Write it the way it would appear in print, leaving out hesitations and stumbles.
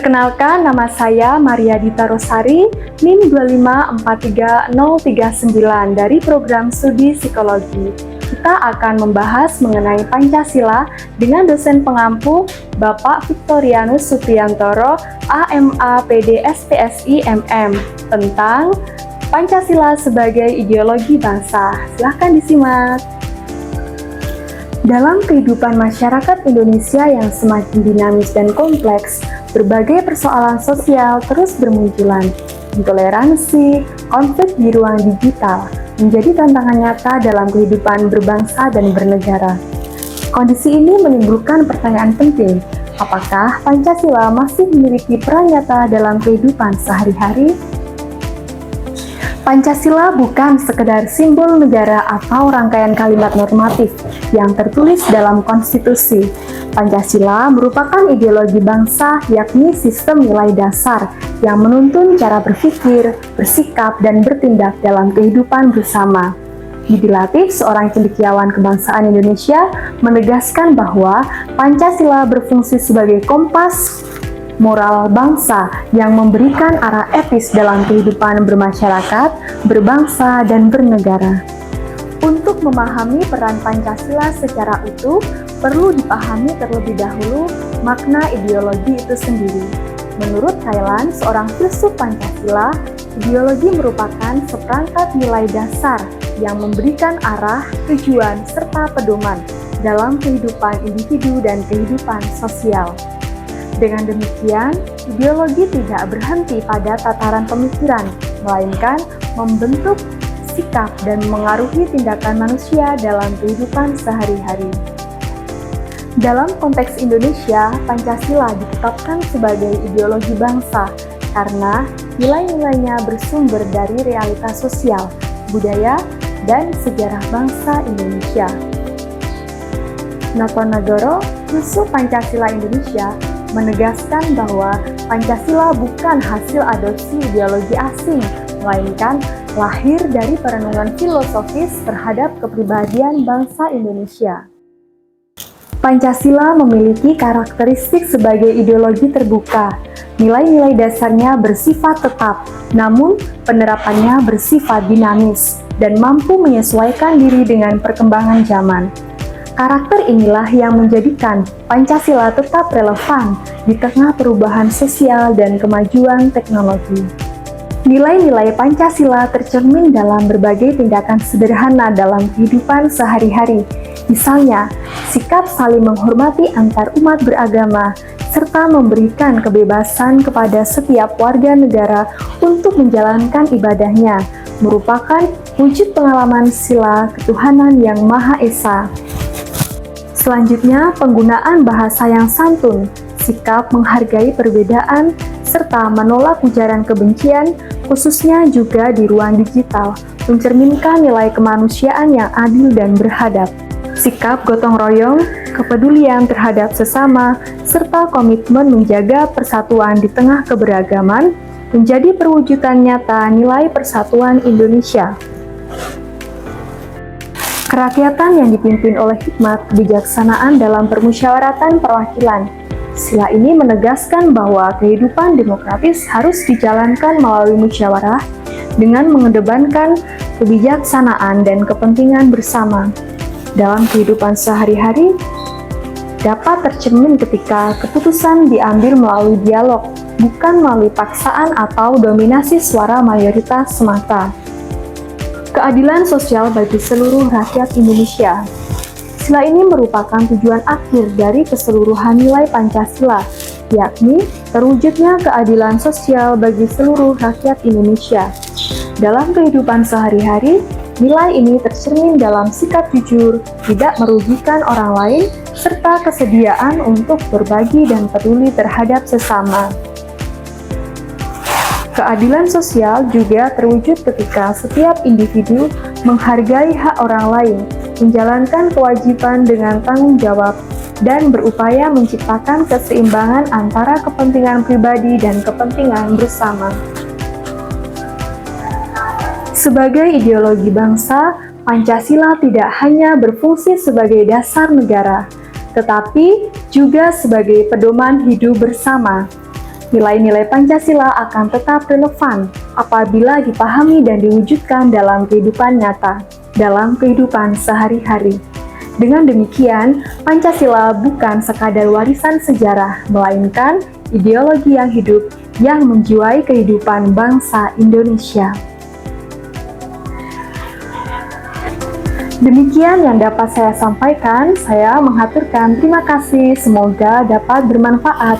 Perkenalkan, nama saya Maria Dita Rosari, NIM 2543039 dari Program Studi Psikologi. Kita akan membahas mengenai Pancasila dengan dosen pengampu Bapak Victorianus Supriyantoro, AMA PD SPSI MM, tentang Pancasila sebagai ideologi bangsa. Silahkan disimak. Dalam kehidupan masyarakat Indonesia yang semakin dinamis dan kompleks, berbagai persoalan sosial terus bermunculan. Intoleransi, konflik di ruang digital, menjadi tantangan nyata dalam kehidupan berbangsa dan bernegara. Kondisi ini menimbulkan pertanyaan penting, apakah Pancasila masih memiliki peran nyata dalam kehidupan sehari-hari? Pancasila bukan sekedar simbol negara atau rangkaian kalimat normatif yang tertulis dalam konstitusi. Pancasila merupakan ideologi bangsa, yakni sistem nilai dasar yang menuntun cara berpikir, bersikap, dan bertindak dalam kehidupan bersama. Yudi Latif, seorang cendekiawan kebangsaan Indonesia, menegaskan bahwa Pancasila berfungsi sebagai kompas moral bangsa yang memberikan arah etis dalam kehidupan bermasyarakat, berbangsa, dan bernegara. Untuk memahami peran Pancasila secara utuh, perlu dipahami terlebih dahulu makna ideologi itu sendiri. Menurut Thailand, seorang filsuf Pancasila, ideologi merupakan seperangkat nilai dasar yang memberikan arah, tujuan, serta pedoman dalam kehidupan individu dan kehidupan sosial. Dengan demikian, ideologi tidak berhenti pada tataran pemikiran, melainkan membentuk sikap dan mengaruhi tindakan manusia dalam kehidupan sehari-hari. Dalam konteks Indonesia, Pancasila ditetapkan sebagai ideologi bangsa karena nilai-nilainya bersumber dari realitas sosial, budaya, dan sejarah bangsa Indonesia. Notonegoro, filsuf Pancasila Indonesia, menegaskan bahwa Pancasila bukan hasil adopsi ideologi asing, melainkan lahir dari perenungan filosofis terhadap kepribadian bangsa Indonesia. Pancasila memiliki karakteristik sebagai ideologi terbuka. Nilai-nilai dasarnya bersifat tetap, namun penerapannya bersifat dinamis dan mampu menyesuaikan diri dengan perkembangan zaman. Karakter inilah yang menjadikan Pancasila tetap relevan di tengah perubahan sosial dan kemajuan teknologi. Nilai-nilai Pancasila tercermin dalam berbagai tindakan sederhana dalam kehidupan sehari-hari, misalnya sikap saling menghormati antar umat beragama, serta memberikan kebebasan kepada setiap warga negara untuk menjalankan ibadahnya, merupakan wujud pengalaman sila ketuhanan yang Maha Esa. Selanjutnya, penggunaan bahasa yang santun, sikap menghargai perbedaan, serta menolak ujaran kebencian, khususnya juga di ruang digital, mencerminkan nilai kemanusiaan yang adil dan beradab. Sikap gotong royong, kepedulian terhadap sesama, serta komitmen menjaga persatuan di tengah keberagaman, menjadi perwujudan nyata nilai persatuan Indonesia. Kerakyatan yang dipimpin oleh hikmat kebijaksanaan dalam permusyawaratan perwakilan. Sila ini menegaskan bahwa kehidupan demokratis harus dijalankan melalui musyawarah dengan mengedepankan kebijaksanaan dan kepentingan bersama. Dalam kehidupan sehari-hari, dapat tercermin ketika keputusan diambil melalui dialog, bukan melalui paksaan atau dominasi suara mayoritas semata. Keadilan sosial bagi seluruh rakyat Indonesia. Sila ini merupakan tujuan akhir dari keseluruhan nilai Pancasila, yakni terwujudnya keadilan sosial bagi seluruh rakyat Indonesia. Dalam kehidupan sehari-hari, nilai ini tercermin dalam sikap jujur, tidak merugikan orang lain, serta kesediaan untuk berbagi dan peduli terhadap sesama. Keadilan sosial juga terwujud ketika setiap individu menghargai hak orang lain, menjalankan kewajiban dengan tanggung jawab, dan berupaya menciptakan keseimbangan antara kepentingan pribadi dan kepentingan bersama. Sebagai ideologi bangsa, Pancasila tidak hanya berfungsi sebagai dasar negara, tetapi juga sebagai pedoman hidup bersama. Nilai-nilai Pancasila akan tetap relevan apabila dipahami dan diwujudkan dalam kehidupan nyata, dalam kehidupan sehari-hari. Dengan demikian, Pancasila bukan sekadar warisan sejarah, melainkan ideologi yang hidup yang menjiwai kehidupan bangsa Indonesia. Demikian yang dapat saya sampaikan. Saya mengaturkan terima kasih, semoga dapat bermanfaat.